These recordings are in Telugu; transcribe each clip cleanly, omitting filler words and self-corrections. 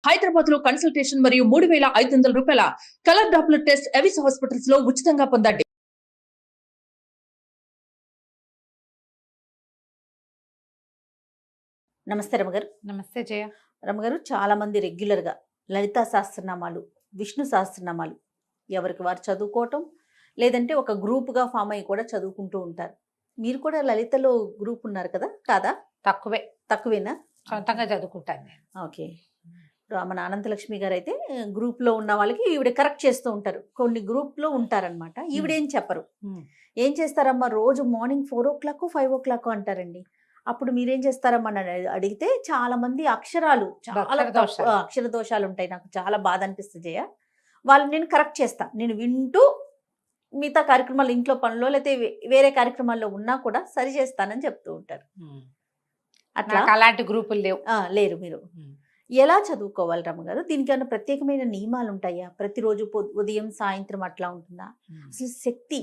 హైదరాబాద్ లో కన్సల్టేషన్ మరియు 3,500 రూపాయల colour Doppler test Avis hospitals లో ఉచితంగా పొందండి. నమస్తే రమగారు. నమస్తే జయ. రమగారు, చాలా మంది రెగ్యులర్గా లలితా సహస్రనామాలు, విష్ణు సహస్రనామాలు ఎవరికి వారు చదువుకోవటం, లేదంటే ఒక గ్రూప్గా ఫామ్ అయ్యి కూడా చదువుకుంటూ ఉంటారు. మీరు కూడా లలితలో గ్రూప్ ఉన్నారు కదా, కాదా? తక్కువేనా? సొంతంగా చదువుకుంటాను నేను. ఓకే. మన అనంతలక్ష్మి గారు అయితే గ్రూప్లో ఉన్న వాళ్ళకి ఈవిడ కరెక్ట్ చేస్తూ ఉంటారు. కొన్ని గ్రూప్లో ఉంటారనమాట. ఈవిడేం చెప్పరు. ఏం చేస్తారమ్మా, రోజు మార్నింగ్ 4 o'clock 5 o'clock అంటారండి. అప్పుడు మీరేం చేస్తారమ్మా అని అడిగితే చాలా మంది అక్షరాలు చాలా అక్షర దోషాలు ఉంటాయి. నాకు చాలా బాధ అనిపిస్తుంది జయ. వాళ్ళు నేను కరెక్ట్ చేస్తా, నేను వింటూ మిగతా కార్యక్రమాలు, ఇంట్లో పనులు లేకపోతే వేరే కార్యక్రమాల్లో ఉన్నా కూడా సరి చేస్తానని చెప్తూ ఉంటారు. అట్లా అలాంటి గ్రూపులు లేరు. మీరు ఎలా చదువుకోవాలి రమ్మగారు? దీనికి ఏమైనా ప్రత్యేకమైన నియమాలు ఉంటాయా? ప్రతిరోజు ఉదయం సాయంత్రం అట్లా ఉంటుందా? అసలు శక్తి,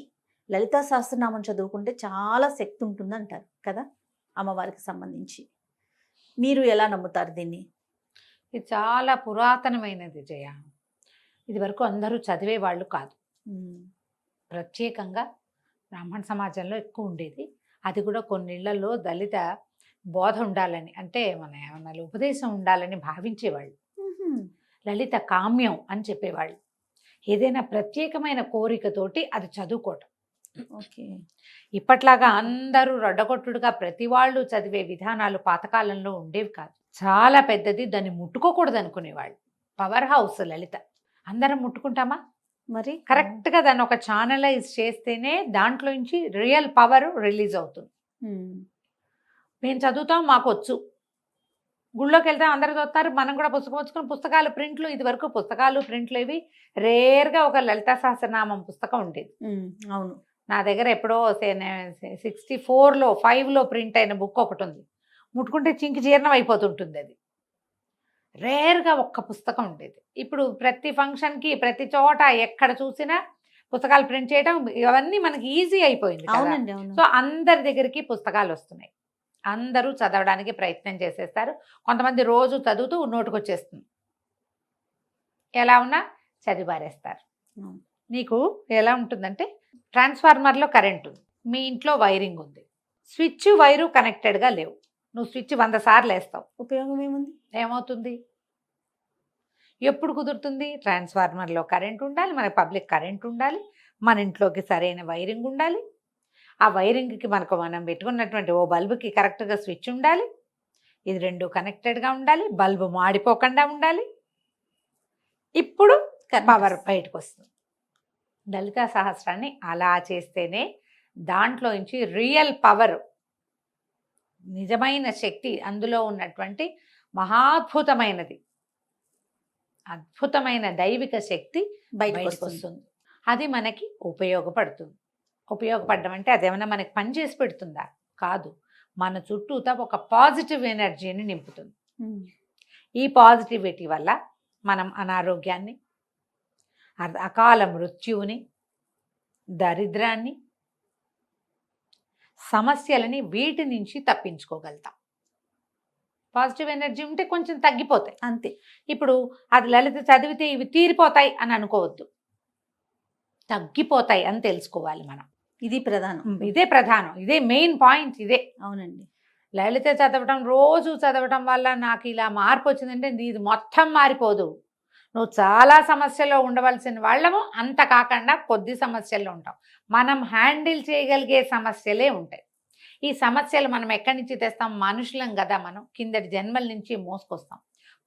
లలితా సహస్రనామం చదువుకుంటే చాలా శక్తి ఉంటుంది అంటారు కదా అమ్మవారికి సంబంధించి. మీరు ఎలా నమ్ముతారు దీన్ని? ఇది చాలా పురాతనమైనది జయ. ఇది వరకు అందరూ చదివే వాళ్ళు కాదు. ప్రత్యేకంగా బ్రాహ్మణ సమాజంలో ఎక్కువ ఉండేది. అది కూడా కొన్నిళ్లలో దళిత బోధ ఉండాలని, అంటే మన ఉపదేశం ఉండాలని భావించేవాళ్ళు. లలిత కామ్యం అని చెప్పేవాళ్ళు. ఏదైనా ప్రత్యేకమైన కోరికతోటి అది చదువుకోవటం. ఓకే. ఇప్పట్లాగా అందరూ రొడ్డగొట్టుడుగా ప్రతి వాళ్ళు చదివే విధానాలు పాతకాలంలో ఉండేవి కాదు. చాలా పెద్దది, దాన్ని ముట్టుకోకూడదు అనుకునేవాళ్ళు. పవర్ హౌస్ లలిత. అందరం ముట్టుకుంటామా? మరి కరెక్ట్గా దాన్ని ఒక ఛానలైజ్ చేస్తేనే దాంట్లో నుంచి రియల్ పవర్ రిలీజ్ అవుతుంది. మేము చదువుతాం, మాకు వచ్చు. గుళ్ళోకి వెళ్తాం, అందరు చదువుతారు, మనం కూడా పుస్తకం వచ్చుకుని పుస్తకాలు ప్రింట్లు. ఇది వరకు పుస్తకాలు ప్రింట్లు ఇవి రేర్గా ఒక లలితా సహస్రనామం పుస్తకం ఉండేది. అవును, నా దగ్గర ఎప్పుడో 64లో 5లో ప్రింట్ అయిన బుక్ ఒకటి ఉంది. ముట్టుకుంటే చింకి జీర్ణం అయిపోతుంటుంది. అది రేర్గా ఒక్క పుస్తకం ఉండేది. ఇప్పుడు ప్రతి ఫంక్షన్కి, ప్రతి చోట ఎక్కడ చూసినా పుస్తకాలు ప్రింట్ చేయడం, ఇవన్నీ మనకి ఈజీ అయిపోయింది. సో అందరి దగ్గరికి పుస్తకాలు వస్తున్నాయి. అందరూ చదవడానికి ప్రయత్నం చేసేస్తారు. కొంతమంది రోజు చదువుతూ నోటుకొచ్చేస్తుంది. ఎలా ఉన్నా చదివి పారేస్తారు. నీకు ఎలా ఉంటుందంటే, ట్రాన్స్ఫార్మర్లో కరెంట్ ఉంది, మీ ఇంట్లో వైరింగ్ ఉంది, స్విచ్ వైరు కనెక్టెడ్గా లేవు. నువ్వు స్విచ్ 100 సార్లు వేస్తావు, ఉపయోగం ఏముంది? ఏమవుతుంది? ఎప్పుడు కుదురుతుంది? ట్రాన్స్ఫార్మర్లో కరెంట్ ఉండాలి, మన పబ్లిక్ కరెంట్ ఉండాలి, మన ఇంట్లోకి సరైన వైరింగ్ ఉండాలి. ఆ వైరింగ్కి మనం పెట్టుకున్నటువంటి ఓ బల్బుకి కరెక్ట్గా స్విచ్ ఉండాలి. ఇది 2 కనెక్టెడ్గా ఉండాలి. బల్బు మాడిపోకుండా ఉండాలి. ఇప్పుడు పవర్ బయటకు వస్తుంది. లలితా సహస్రాన్ని అలా చేస్తేనే దాంట్లో నుంచి రియల్ పవర్, నిజమైన శక్తి, అందులో ఉన్నటువంటి మహాద్భుతమైనది, అద్భుతమైన దైవిక శక్తి బయటకు వస్తుంది. అది మనకి ఉపయోగపడుతుంది. ఉపయోగపడడం అంటే అదేమన్నా మనకి పని చేసి పెడుతుందా? కాదు. మన చుట్టూతా ఒక పాజిటివ్ ఎనర్జీని నింపుతుంది. ఈ పాజిటివిటీ వల్ల మనం అనారోగ్యాన్ని, అకాల మృత్యువుని, దరిద్రాన్ని, సమస్యలని, వీటి నుంచి తప్పించుకోగలుగుతాం. పాజిటివ్ ఎనర్జీ ఉంటే కొంచెం తగ్గిపోతాయి అంతే. ఇప్పుడు అది లలిత చదివితే ఇవి తీరిపోతాయి అని అనుకోవద్దు, తగ్గిపోతాయి అని తెలుసుకోవాలి మనం. ఇది ప్రధానం. ఇదే ప్రధానం, ఇదే మెయిన్ పాయింట్. ఇదే. అవునండి. లలిత చదవటం, రోజు చదవటం వల్ల నాకు ఇలా మార్పు వచ్చిందంటే ఇది మొత్తం మారిపోదు. నువ్వు చాలా సమస్యల్లో ఉండవలసిన వాళ్ళము, అంత కాకుండా కొద్ది సమస్యల్లో ఉంటాం. మనం హ్యాండిల్ చేయగలిగే సమస్యలే ఉంటాయి. ఈ సమస్యలు మనం ఎక్కడి నుంచి తెస్తాం? మనుషులం కదా మనం, కిందటి జన్మల నుంచి మోసుకొస్తాం.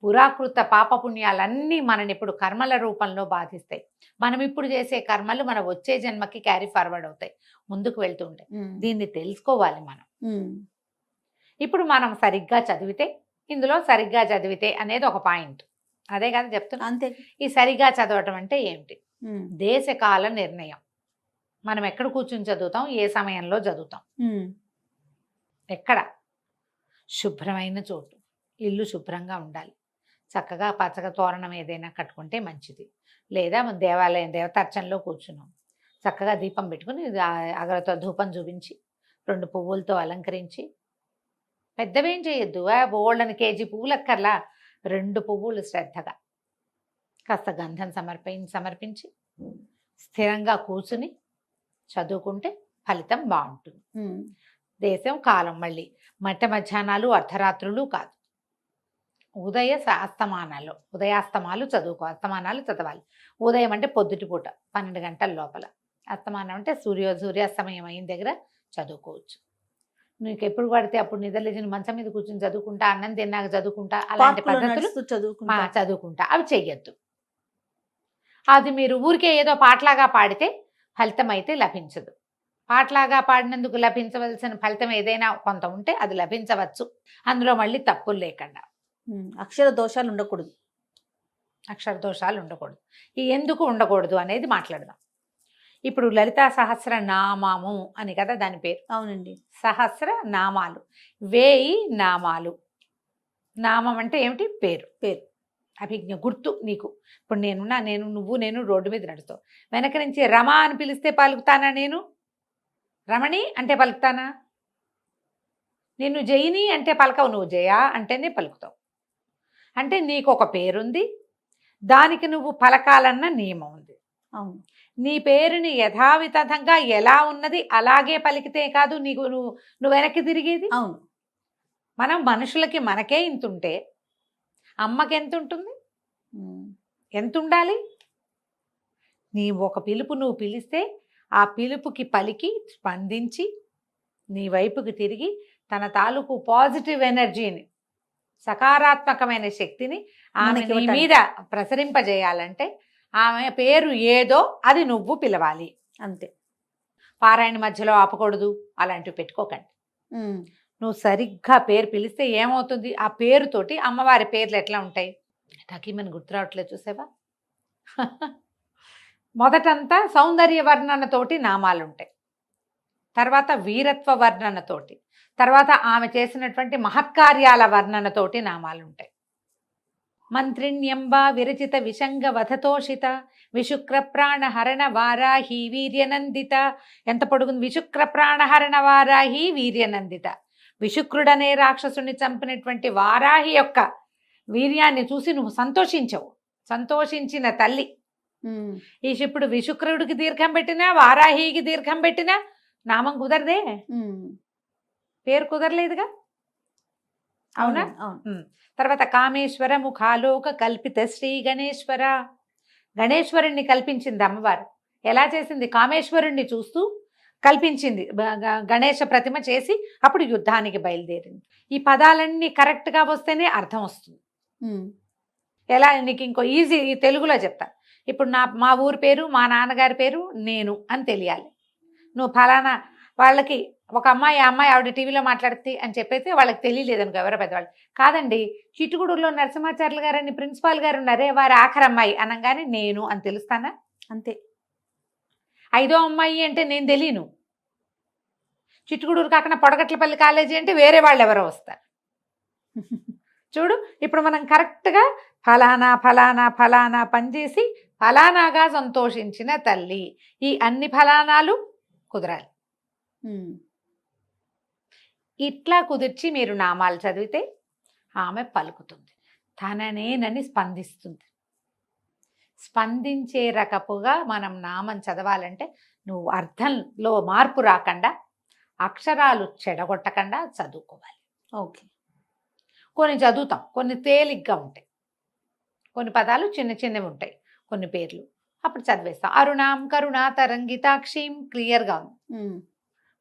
పురాకృత పాపపుణ్యాలన్నీ మనని ఇప్పుడు కర్మల రూపంలో బాధిస్తాయి. మనం ఇప్పుడు చేసే కర్మలు మన వచ్చే జన్మకి క్యారీ ఫార్వర్డ్ అవుతాయి, ముందుకు వెళ్తూ ఉంటాయి. దీన్ని తెలుసుకోవాలి మనం. ఇప్పుడు మనం సరిగ్గా చదివితే, ఇందులో సరిగ్గా చదివితే అనేది ఒక పాయింట్. అదే కదా చెప్తున్నా. అంతే. ఈ సరిగ్గా చదవటం అంటే ఏమిటి? దేశకాల నిర్ణయం. మనం ఎక్కడ కూర్చుని చదువుతాం, ఏ సమయంలో చదువుతాం, ఎక్కడ? శుభ్రమైన చోటు, ఇల్లు శుభ్రంగా ఉండాలి. చక్కగా పచ్చగా తోరణం ఏదైనా కట్టుకుంటే మంచిది. లేదా దేవాలయం దేవతార్చనలో కూర్చున్నాం, చక్కగా దీపం పెట్టుకుని అగరతో ధూపం చూపించి 2 పువ్వులతో అలంకరించి, పెద్దవేం చేయొద్దు. బోళ్ళని కేజీ పువ్వులు అక్కర్లా, 2 పువ్వులు శ్రద్ధగా కాస్త గంధం సమర్పించి స్థిరంగా కూర్చుని చదువుకుంటే ఫలితం బాగుంటుంది. దేశం కాలం మళ్ళీ మధ్యాహ్నాలు అర్ధరాత్రులు కాదు, ఉదయాస్తమాలు అస్తమానాలు చదవాలి. ఉదయం అంటే పొద్దుటిపూట 12 గంటల లోపల, అస్తమానం అంటే సూర్యాస్తమయం అయిన దగ్గర చదువుకోవచ్చు. నీకు ఎప్పుడు పడితే అప్పుడు నిద్రలేచిన మంచం మీద కూర్చొని చదువుకుంటా, అన్నం తిన్నాక చదువుకుంటా, అలాంటి పద్ధతులు చదువుకుంటా అవి చెయ్యొద్దు. అది మీరు ఊరికే ఏదో పాటలాగా పాడితే ఫలితం అయితే లభించదు. పాటలాగా పాడినందుకు లభించవలసిన ఫలితం ఏదైనా కొంత ఉంటే అది లభించవచ్చు, అందులో మళ్ళీ తప్పులు లేకుండా. అక్షర దోషాలు ఉండకూడదు. ఈ ఎందుకు ఉండకూడదు అనేది మాట్లాడదాం. ఇప్పుడు లలితా సహస్ర నామము అని కదా దాని పేరు. అవునండి. సహస్ర నామాలు, 1000 నామాలు. నామం అంటే ఏమిటి? పేరు. అభిజ్ఞ, గుర్తు. నీకు ఇప్పుడు నేను రోడ్డు మీద నడుస్తావు, వెనక నుంచి రమ అని పిలిస్తే పలుకుతానా? నేను రమణి అంటే పలుకుతానా? నిన్ను జయిని అంటే పలకవు, నువ్వు జయ అంటేనే పలుకుతావు. అంటే నీకు ఒక పేరుంది, దానికి నువ్వు పలకాలన్న నియమం ఉంది. అవును. నీ పేరుని యథావిధంగా ఎలా ఉన్నది అలాగే పలికితే కాదు నువ్వు వెనక్కి తిరిగేది. అవును. మనం మనుషులకి మనకే ఇంత ఉంటే అమ్మకి ఎంత ఉంటుంది? ఎంత ఉండాలి? నీ ఒక పిలుపు నువ్వు పిలిస్తే ఆ పిలుపుకి పలికి స్పందించి నీ వైపుకి తిరిగి తన తాలూకు పాజిటివ్ ఎనర్జీని, సకారాత్మకమైన శక్తిని ఆమె నీ మీద ప్రసరింపజేయాలంటే ఆమె పేరు ఏదో అది నువ్వు పిలవాలి అంతే. పారాయణ మధ్యలో ఆపకూడదు, అలాంటివి పెట్టుకోకండి. నువ్వు సరిగ్గా పేరు పిలిస్తే ఏమవుతుంది? ఆ పేరుతోటి అమ్మవారి పేర్లు ఎట్లా ఉంటాయి? టకీమని గుర్తు రావట్లేదు, చూసావా? మొదటంతా సౌందర్య వర్ణనతోటి నామాలు ఉంటాయి, తర్వాత వీరత్వ వర్ణనతోటి, తర్వాత ఆమె చేసినటువంటి మహత్కార్యాల వర్ణనతోటి నామాలు ఉంటాయి. మంత్రిణ్యంబా విరచిత విషంగ వధతోషిత విశుక్ర ప్రాణహరణ వారాహి వీర్యనందిత. ఎంత పొడుగుంది? విశుక్ర ప్రాణహరణ వారాహి వీర్యనందిత. విశుక్రుడనే రాక్షసుని చంపినటువంటి వారాహి యొక్క వీర్యాన్ని చూసి నువ్వు సంతోషించవు, సంతోషించిన తల్లి. ఈ ఇప్పుడు విశుక్రుడికి దీర్ఘం పెట్టినా వారాహికి దీర్ఘం పెట్టినా నామం కుదరదే, పేరు కుదరలేదుగా, అవునా? తర్వాత కామేశ్వర ముఖాలోక కల్పిత శ్రీ గణేశ్వర. గణేశ్వరుణ్ణి కల్పించింది అమ్మవారు. ఎలా చేసింది? కామేశ్వరుణ్ణి చూస్తూ కల్పించింది, గణేశ ప్రతిమ చేసి అప్పుడు యుద్ధానికి బయలుదేరింది. ఈ పదాలన్నీ కరెక్ట్గా వస్తేనే అర్థం వస్తుంది. ఎలా? నీకు ఇంకో ఈజీ తెలుగులో చెప్తా. ఇప్పుడు మా ఊరి పేరు, మా నాన్నగారి పేరు నేను అని తెలియాలి. నువ్వు ఫలానా వాళ్ళకి ఒక అమ్మాయి ఆవిడ టీవీలో మాట్లాడుతుంది అని చెప్పేసి వాళ్ళకి తెలియలేదనుకో, ఎవరో పెద్దవాళ్ళు. కాదండి, చిట్టుగూడూరులో నరసింహాచార్యులు గారని ప్రిన్సిపాల్ గారు ఉన్నారే, వారి ఆఖరి అమ్మాయి అనగానే నేను అని తెలుస్తానా? అంతే. 5వ అమ్మాయి అంటే నేను తెలియను. చిట్టుగూడూరు కాకుండా పొడగట్లపల్లి కాలేజీ అంటే వేరే వాళ్ళు ఎవరో వస్తారు. చూడు, ఇప్పుడు మనం కరెక్ట్గా ఫలానా ఫలానా ఫలానా పనిచేసి ఫలానాగా సంతోషించిన తల్లి, ఈ అన్ని ఫలానాలు కుదరాలి. ఇట్లా కుదిర్చి మీరు నామాలు చదివితే ఆమె పలుకుతుంది, తననేనని స్పందిస్తుంది. స్పందించే రకపుగా మనం నామం చదవాలంటే నువ్వు అర్థంలో మార్పు రాకుండా, అక్షరాలు చెడగొట్టకుండా చదువుకోవాలి. ఓకే. కొన్ని చదువుతాం, కొన్ని తేలిగ్గా ఉంటాయి, కొన్ని పదాలు చిన్న చిన్నవి ఉంటాయి, కొన్ని పేర్లు అప్పుడు చదివేస్తాం. అరుణాం కరుణా తరంగితాక్షిం క్లియర్గా ఉంది.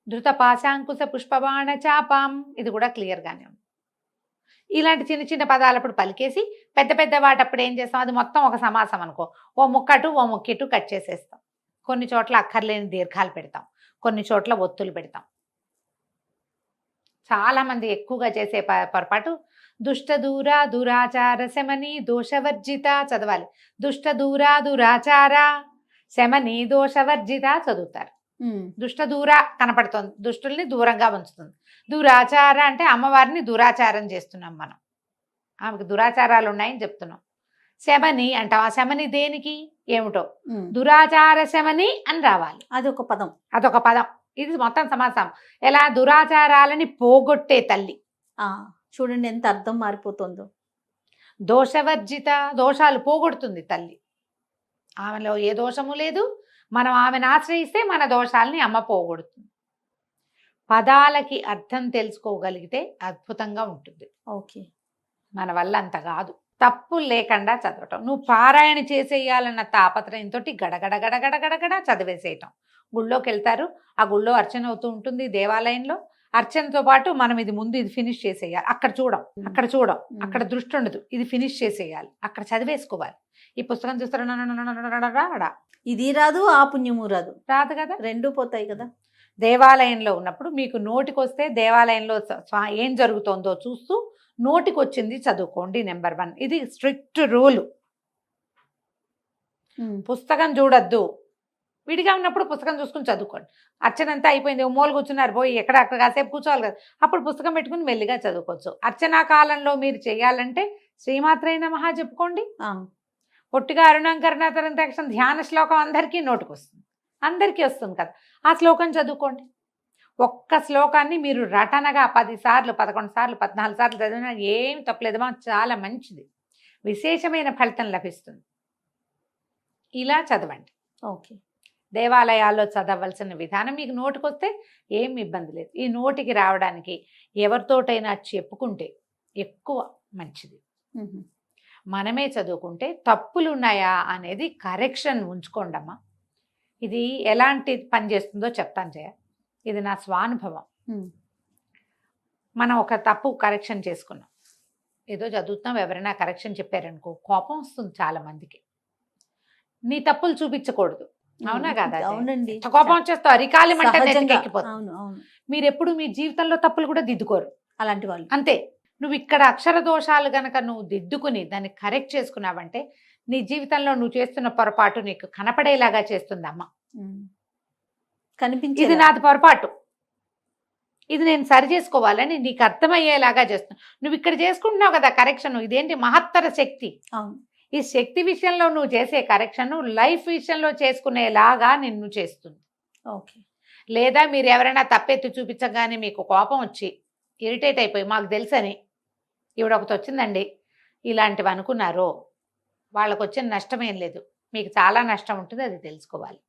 ధృత పాశాంకుశ పుష్పబాణ చాపాం, ఇది కూడా క్లియర్గానే ఉంది. ఇలాంటి చిన్న చిన్న పదాలు అప్పుడు పలికేసి పెద్ద పెద్ద వాటి అప్పుడు ఏం చేస్తాం? అది మొత్తం ఒక సమాసం అనుకో, ఓ ముక్కటు ఓ ముక్కిటు కట్ చేసేస్తాం. కొన్ని చోట్ల అక్కర్లేని దీర్ఘాలు పెడతాం, కొన్ని చోట్ల ఒత్తులు పెడతాం. చాలామంది ఎక్కువగా చేసే పొరపాటు దుష్ట దూరా దురాచార శమని దోషవర్జిత చదవాలి. దుష్ట దూరా దురాచార శమని దోషవర్జిత చదువుతారు. దుష్ట దూర కనపడుతుంది, దుష్టుల్ని దూరంగా ఉంచుతుంది. దురాచార అంటే అమ్మవారిని దురాచారం చేస్తున్నాం మనం, ఆమెకు దురాచారాలు ఉన్నాయని చెప్తున్నాం. శమని అంటాం, ఆ శమని దేనికి ఏమిటో, దురాచార శమని అని రావాలి. అదొక పదం. ఇది మొత్తం సమాసం. ఎలా? దురాచారాలని పోగొట్టే తల్లి. చూడండి ఎంత అర్థం మారిపోతుందో. దోషవర్జిత, దోషాలు పోగొడుతుంది తల్లి. ఆమెలో ఏ దోషము లేదు. మనం ఆమెను ఆశ్రయిస్తే మన దోషాలని అమ్మ పోగొడుతుంది. పదాలకి అర్థం తెలుసుకోగలిగితే అద్భుతంగా ఉంటుంది. ఓకే. మన వల్ల అంత కాదు. తప్పులు లేకుండా చదవటం. నువ్వు పారాయణ చేసేయాలన్న తాపత్రయంతో గడగడ గడగడ గడగడ చదివేసేయటం. గుళ్ళోకి వెళ్తారు, ఆ గుళ్ళో అర్చన అవుతూ ఉంటుంది. దేవాలయంలో అర్చనతో పాటు మనం ఇది ముందు ఇది ఫినిష్ చేసేయాలి. అక్కడ చూడం, అక్కడ దృష్టి ఉండదు. ఇది ఫినిష్ చేసేయాలి, అక్కడ చదివేసుకోవాలి. ఈ పుస్తకం చూస్తారా, ఇది రాదు, ఆ పుణ్యము రాదు కదా, రెండు పోతాయి కదా. దేవాలయంలో ఉన్నప్పుడు మీకు నోటికొస్తే దేవాలయంలో ఏం జరుగుతోందో చూస్తూ నోటికి వచ్చింది చదువుకోండి. నెంబర్ 1, ఇది స్ట్రిక్ట్ రూల్. పుస్తకం చూడొద్దు. విడిగా ఉన్నప్పుడు పుస్తకం చూసుకుని చదువుకోండి. అర్చన అంతా అయిపోయింది, మూల కూర్చున్నారు, పోయి అక్కడ కాసేపు కూర్చోవాలి కదా, అప్పుడు పుస్తకం పెట్టుకుని మెల్లిగా చదువుకోవచ్చు. అర్చనా కాలంలో మీరు చేయాలంటే శ్రీమాత్రే నమః చెప్పుకోండి. పొట్టిగా అరుణంకరణాతరంతక్షం ధ్యాన శ్లోకం అందరికీ నోటికి వస్తుంది, అందరికీ వస్తుంది కదా, ఆ శ్లోకం చదువుకోండి. ఒక్క శ్లోకాన్ని మీరు రటనగా 10 సార్లు 11 సార్లు 14 సార్లు చదివినా ఏం తప్పలేదమ్మా, చాలా మంచిది, విశేషమైన ఫలితం లభిస్తుంది. ఇలా చదవండి. ఓకే. దేవాలయాల్లో చదవలసిన విధానం మీకు నోటికొస్తే ఏం ఇబ్బంది లేదు. ఈ నోటికి రావడానికి ఎవరితోటైనా చెప్పుకుంటే ఎక్కువ మంచిది. మనమే చదువుకుంటే తప్పులు ఉన్నాయా అనేది కరెక్షన్ ఉంచుకోండమ్మా. ఇది ఎలాంటి పని చేస్తుందో చెప్తాను జయ, ఇది నా స్వానుభవం. మనం ఒక తప్పు కరెక్షన్ చేసుకున్నాం, ఏదో చదువుతున్నాం, ఎవరైనా కరెక్షన్ చెప్పారనుకో కోపం వస్తుంది చాలా మందికి. నీ తప్పులు చూపించకూడదు, అవునా కదా? అవునండి. కోపం వచ్చేస్తావు, అరికాలి మంట ఎక్కిపోతుంది. మీరు ఎప్పుడు మీ జీవితంలో తప్పులు కూడా దిద్దుకోరు అలాంటి వాళ్ళు. అంతే. నువ్వు ఇక్కడ అక్షర దోషాలు గనక నువ్వు దిద్దుకుని దాన్ని కరెక్ట్ చేసుకున్నావంటే నీ జీవితంలో నువ్వు చేస్తున్న పొరపాటు నీకు కనపడేలాగా చేస్తుంది అమ్మ. కనిపించి ఇది నాది పొరపాటు, ఇది నేను సరి చేసుకోవాలని నీకు అర్థమయ్యేలాగా చేస్తున్నావు. నువ్వు ఇక్కడ చేసుకుంటున్నావు కదా కరెక్షన్, ఇదేంటి మహత్తర శక్తి. ఈ శక్తి విషయంలో నువ్వు చేసే కరెక్షన్ లైఫ్ విషయంలో చేసుకునేలాగా నిన్ను చేస్తుంది. ఓకే. లేదా మీరు ఎవరైనా తప్పెత్తి చూపించగానే మీకు కోపం వచ్చి ఇరిటేట్ అయిపోయి మాకు తెలుసని ఈవిడ ఒకటి వచ్చిందండి ఇలాంటివి అనుకున్నారో వాళ్ళకు వచ్చిన నష్టం ఏం లేదు, మీకు చాలా నష్టం ఉంటుంది, అది తెలుసుకోవాలి.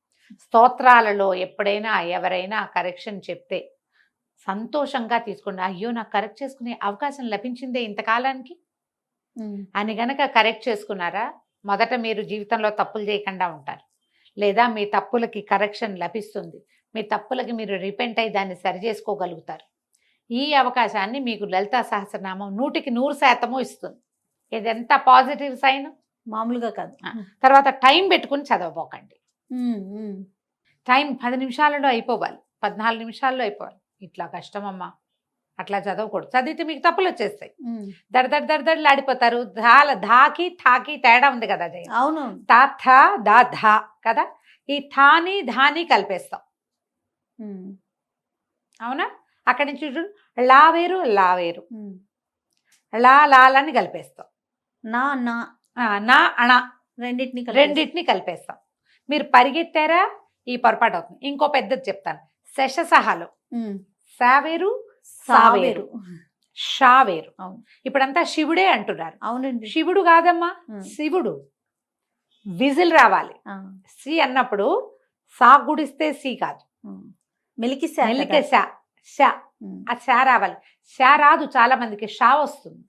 స్తోత్రాలలో ఎప్పుడైనా ఎవరైనా కరెక్షన్ చెప్తే సంతోషంగా తీసుకుని అయ్యో నాకు కరెక్ట్ చేసుకునే అవకాశం లభించిందే ఇంతకాలానికి అని గనక కరెక్ట్ చేసుకున్నారా, మొదట మీరు జీవితంలో తప్పులు చేయకుండా ఉంటారు. లేదా మీ తప్పులకి కరెక్షన్ లభిస్తుంది, మీ తప్పులకి మీరు రిపెంట్ అయ్యి దాన్ని సరి చేసుకోగలుగుతారు. ఈ అవకాశాన్ని మీకు లలితా సహస్రనామం 100% ఇస్తుంది. ఇది ఎంత పాజిటివ్ సైన్, మామూలుగా కాదు. తర్వాత టైం పెట్టుకుని చదవబోకండి. టైం 10 నిమిషాలలో అయిపోవాలి, 14 నిమిషాల్లో అయిపోవాలి. ఇట్లా కష్టమమ్మా, అట్లా చదవకూడదు. చదివితే మీకు తప్పులు వచ్చేస్తాయి, దడదడలాడిపోతారు. ధాకి థాకి తేడా ఉంది కదా జయ. అవును. తా థా దా ధా కదా, ఈ థాని ధాని కలిపేస్తాం, అవునా? అక్కడి నుంచి చూడు లా వేరు లా వేరు, లాలని కలిపేస్తాం, నా అణ రెండింటిని కలిపేస్తాం. మీరు పరిగెత్తారా ఈ పొరపాటు అవుతుంది. ఇంకో పెద్దది చెప్తాను, శశసహలో సావేరు సావేరు షావేరు. ఇప్పుడంతా శివుడే అంటున్నారు. అవునండి. శివుడు కాదమ్మా, శివుడు. విజిల్ రావాలి. సి అన్నప్పుడు సా గుడిస్తే సి కాదు, మెలికి శా ఆ శా రావాలి. శా రాదు చాలా మందికి, షా వస్తుంది.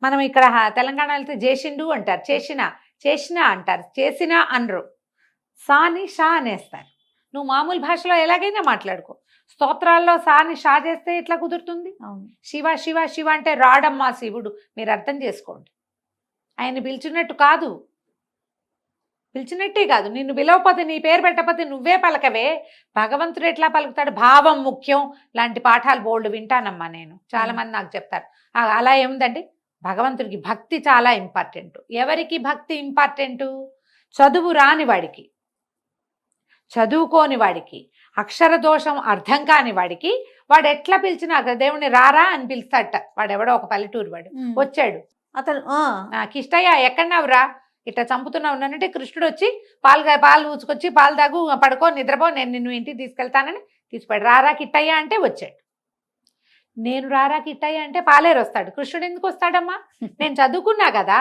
మనం ఇక్కడ తెలంగాణ వెళ్తే చేసిండు అంటారు, చేసిన అంటారు, చేసినా అనరు. సాని షా అనేస్తారు. నువ్వు మామూలు భాషలో ఎలాగైనా మాట్లాడుకో. స్తోత్రాల్లో సాని షా చేస్తే ఎట్లా కుదురుతుంది? శివ శివ శివ అంటే రాడమ్మా శివుడు, మీరు అర్థం చేసుకోండి. ఆయన పిలిచినట్టు కాదు, పిలిచినట్టే కాదు. నిన్ను పిలవకపోతే, నీ పేరు పెట్టకపోతే నువ్వే పలకవే, భగవంతుడు ఎట్లా పలుకుతాడు? భావం ముఖ్యం లాంటి పాఠాలు బోల్డ్ వింటానమ్మా నేను. చాలా మంది నాకు చెప్తారు అలా ఏముందండి, భగవంతుడికి భక్తి చాలా ఇంపార్టెంట్. ఎవరికి భక్తి ఇంపార్టెంటు? చదువు రాని వాడికి, చదువుకోని వాడికి, అక్షర దోషం అర్థం కాని వాడికి, వాడు ఎట్లా పిలిచినా దేవుని రారా అని పిలుస్తాడట. వాడెవడో ఒక పల్లెటూరు వాడు వచ్చాడు, అతను నాకు ఇష్టయ్యా ఎక్కడన్నావురా, ఇట్లా చంపుతున్నావు అంటే కృష్ణుడు వచ్చి పాలు ఊచుకొచ్చి పాలు తాగు పడుకో నిద్రపో, నేను నిన్ను ఇంటికి తీసుకెళ్తానని తీసుకుపోయాడు. రారా కిట్టయ్యా అంటే వచ్చాడు. నేను రారా కిట్టయ్య అంటే పాలేరు వస్తాడు. కృష్ణుడు ఎందుకు వస్తాడమ్మా? నేను చదువుకున్నా కదా,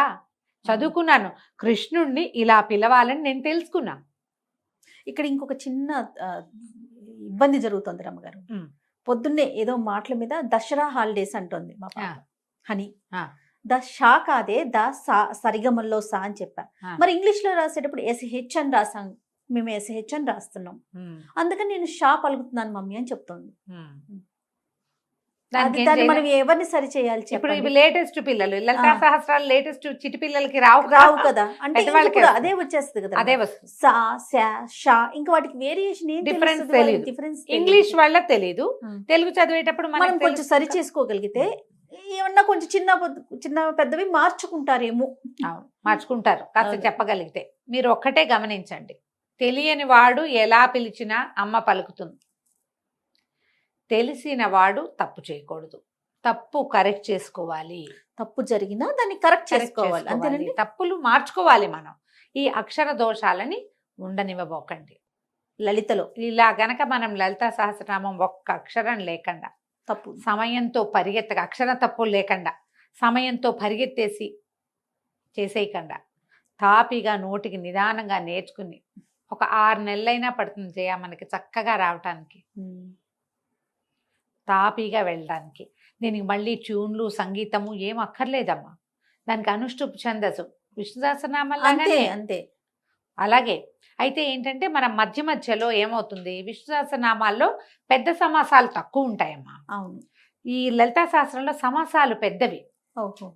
చదువుకున్నాను. కృష్ణుడిని ఇలా పిలవాలని నేను తెలుసుకున్నా. ఇక్కడ ఇంకొక చిన్న ఇబ్బంది జరుగుతుంది రమ్మగారు. పొద్దున్నే ఏదో మాటల మీద దసరా హాలిడేస్ అంటుంది మా పాప హనీ. ద షా కాదే ద సా సరిగమల్లో సా అని చెప్పా. మరి ఇంగ్లీష్ లో రాసేటప్పుడు SH అని రాసాం, మేము SH అని రాస్తున్నాం, అందుకని నేను షా పలుకుతున్నాను మమ్మీ అని చెప్తుంది. దాన్ని మనం ఎవరిని సరి చేయాలి ఇప్పుడు చెప్పండి? ఇవి లేటెస్ట్ పిల్లలు, లలితా సహస్రాలు లేటెస్ట్ చిటి పిల్లలకి రావు కదా, అంటే పెద్దవాళ్ళకి ఇప్పుడు అదే వచ్చేస్తుంది కదా, అదే వస్తుంది. సా శా షా, ఇంకా వాటికి వేరియేషన్ ఏం Difference తెలీదు. డిఫరెన్స్ ఇంగ్లీష్ వాళ్ళకి తెలీదు, తెలుగు చదివేటప్పుడు మనం కొంచెం సరి చేసుకోగలిగితే ఏమన్నా కొంచెం చిన్న పెద్దవి మార్చుకుంటారేమో. మార్చుకుంటారు కాస్త చెప్పగలిగితే. మీరు ఒక్కటే గమనించండి, తెలియని వాడు ఎలా పిలిచినా అమ్మ పలుకుతుంది. తెలిసిన వాడు తప్పు చేయకూడదు, తప్పు కరెక్ట్ చేసుకోవాలి. తప్పు జరిగినా దాన్ని కరెక్ట్ చేసుకోవాలి, అంతేనండి. తప్పులు మార్చుకోవాలి మనం. ఈ అక్షర దోషాలని ఉండనివ్వబోకండి. లలితలో ఇలా గనక మనం లలితా సహస్రనామం ఒక్క అక్షరం లేకుండా, తప్పు సమయంతో పరిగెత్తగా, అక్షర తప్పులు లేకుండా సమయంతో పరిగెత్తేసి చేసేయకుండా తాపిగా నోటికి నిదానంగా నేర్చుకుని ఒక 6 నెలలైనా పడుతుంది జయ మనకి చక్కగా రావటానికి, తాపీగా వెళ్ళడానికి. దీనికి మళ్ళీ ట్యూన్లు సంగీతము ఏం అక్కర్లేదమ్మా. దానికి అనుష్ఠుప్ ఛందస్సు విష్ణు సహస్రనామాలాగానే అంతే. అలాగే అయితే ఏంటంటే మనం మధ్య మధ్యలో ఏమవుతుంది, విష్ణు సహస్రనామాల్లో పెద్ద సమాసాలు తక్కువ ఉంటాయమ్మా. అవును. ఈ లలితా శాస్త్రంలో సమాసాలు పెద్దవి. ఓహో.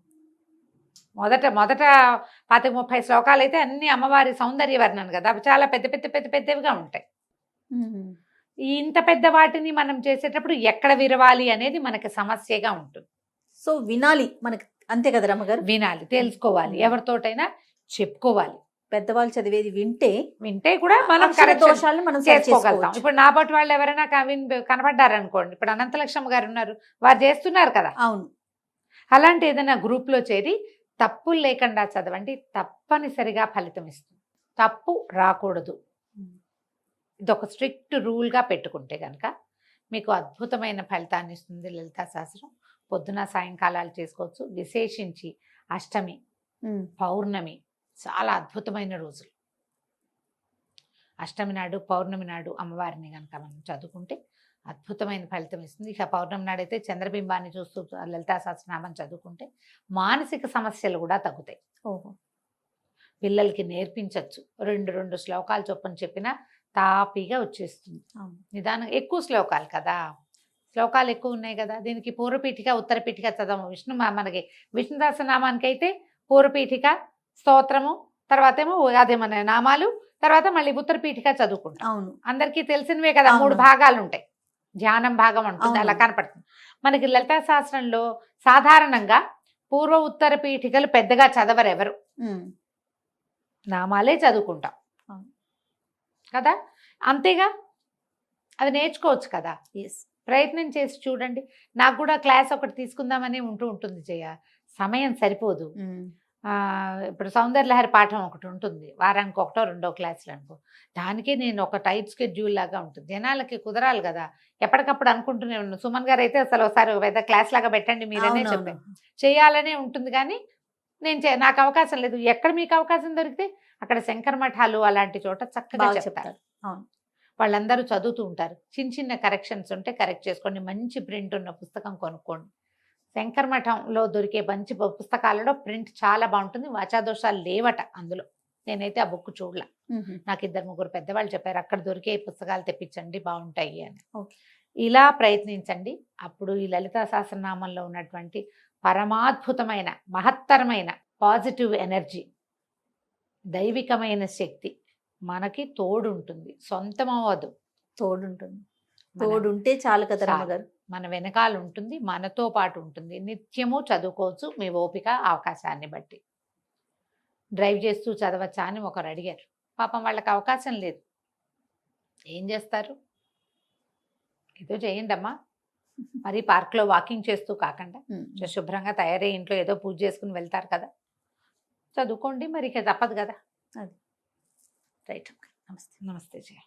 మొదట 25-30 శ్లోకాలు అయితే అన్ని అమ్మవారి సౌందర్య వర్ణన కదా, అవి చాలా పెద్దవిగా ఉంటాయి. ఇంత పెద్ద వాటిని మనం చేసేటప్పుడు ఎక్కడ విరవాలి అనేది మనకి సమస్యగా ఉంటుంది. సో వినాలి మనకి, అంతే కదా రమ్మగారు? వినాలి, తెలుసుకోవాలి, ఎవరితోటైనా చెప్పుకోవాలి. పెద్దవాళ్ళు చదివేది వింటే కూడా మనం దోషాలను మనం చేసుకోగలుగుతాం. ఇప్పుడు నా పాటు వాళ్ళు ఎవరైనా కనపడ్డారనుకోండి, ఇప్పుడు అనంతలక్ష్మి గారు ఉన్నారు, వారు చేస్తున్నారు కదా. అవును. అలాంటి ఏదైనా గ్రూప్ లో చేరి తప్పులు లేకుండా చదవండి, తప్పనిసరిగా ఫలితం ఇస్తుంది. తప్పు రాకూడదు, ఇదొక స్ట్రిక్ట్ రూల్గా పెట్టుకుంటే కనుక మీకు అద్భుతమైన ఫలితాన్ని ఇస్తుంది లలితా శాస్త్రం. పొద్దున సాయంకాలాలు చేసుకోవచ్చు. విశేషించి అష్టమి, పౌర్ణమి చాలా అద్భుతమైన రోజులు. అష్టమి నాడు, పౌర్ణమి నాడు అమ్మవారిని కనుక మనం చదువుకుంటే అద్భుతమైన ఫలితం ఇస్తుంది. ఇక పౌర్ణమి నాడైతే చంద్రబింబాన్ని చూస్తూ లలితా సహస్రనామం చదువుకుంటే మానసిక సమస్యలు కూడా తగ్గుతాయి. ఓహో. పిల్లలకి నేర్పించవచ్చు. 2 శ్లోకాలు చొప్పున చెప్పినా తాపీగా వచ్చేస్తుంది. నిదానం. ఎక్కువ శ్లోకాలు కదా, శ్లోకాలు ఎక్కువ ఉన్నాయి కదా. దీనికి పూర్వపీఠిక ఉత్తరపీఠిక చదవము. మనకి విష్ణు సహస్రనామానికి అయితే పూర్వపీఠిక, స్తోత్రము, తర్వాత ఏమో అదే మన నామాలు, తర్వాత మళ్ళీ ఉత్తరపీఠిక చదువుకుంటాం. అవును, అందరికీ తెలిసినవే కదా. 3 భాగాలు ఉంటాయి, ధ్యానం భాగం ఉంటుంది, అలా కనపడుతుంది. మనకి లలితా శాస్త్రంలో సాధారణంగా పూర్వ ఉత్తర పీఠికలు పెద్దగా చదవరు ఎవరు, నామాలే చదువుకుంటాం కదా. అంతేగా, అది నేర్చుకోవచ్చు కదా. ప్రయత్నం చేసి చూడండి. నాకు కూడా క్లాస్ ఒకటి తీసుకుందామని ఉంటుంది జయ, సమయం సరిపోదు. ఇప్పుడు సౌందర్యలహరి పాఠం ఒకటి ఉంటుంది, వారానికి 1-2 క్లాసులు అనుకో. దానికే నేను ఒక టైట్ స్కెడ్యూల్ లాగా ఉంటుంది, జనాలకి కుదరాలి కదా. ఎప్పటికప్పుడు అనుకుంటూనే ఉన్నాను. సుమన్ గారు అయితే అసలు ఒకసారి పెద్ద క్లాస్ లాగా పెట్టండి మీరనే చెప్పాను, చేయాలనే ఉంటుంది. కానీ నాకు అవకాశం లేదు. ఎక్కడ మీకు అవకాశం దొరికితే అక్కడ శంకర మఠాలు అలాంటి చోట చక్కగా చెప్తారు. వాళ్ళందరూ చదువుతూ ఉంటారు. చిన్న కరెక్షన్స్ ఉంటే కరెక్ట్ చేసుకోండి. మంచి ప్రింట్ ఉన్న పుస్తకం కొనుక్కోండి. శంకర మఠంలో దొరికే మంచి పుస్తకాలలో ప్రింట్ చాలా బాగుంటుంది. వాచాదోషాలు లేవట అందులో. నేనైతే ఆ బుక్ చూడలా, నాకు 2-3 పెద్దవాళ్ళు చెప్పారు అక్కడ దొరికే పుస్తకాలు తెప్పించండి బాగుంటాయి అని. ఇలా ప్రయత్నించండి. అప్పుడు ఈ లలితా సహస్రనామంలో ఉన్నటువంటి పరమాద్భుతమైన మహత్తరమైన పాజిటివ్ ఎనర్జీ, దైవికమైన శక్తి మనకి తోడుంటుంది. సొంతం అవ్వదు, తోడుంటుంది. తోడుంటే చాలు కదా రామగారు. మన వెనకాల ఉంటుంది, మనతో పాటు ఉంటుంది. నిత్యము చదువుకోవచ్చు మీ ఓపిక అవకాశాన్ని బట్టి. డ్రైవ్ చేస్తూ చదవచ్చా అని ఒకరు అడిగారు. పాపం వాళ్ళకి అవకాశం లేదు, ఏం చేస్తారు? ఏదో చేయండి అమ్మా. మరి పార్క్లో వాకింగ్ చేస్తూ కాకుండా శుభ్రంగా తయారై ఇంట్లో ఏదో పూజ చేసుకుని వెళ్తారు కదా, చదువుకోండి. మరి ఇక తప్పదు కదా. అది రైట్. నమస్తే. నమస్తే జయ.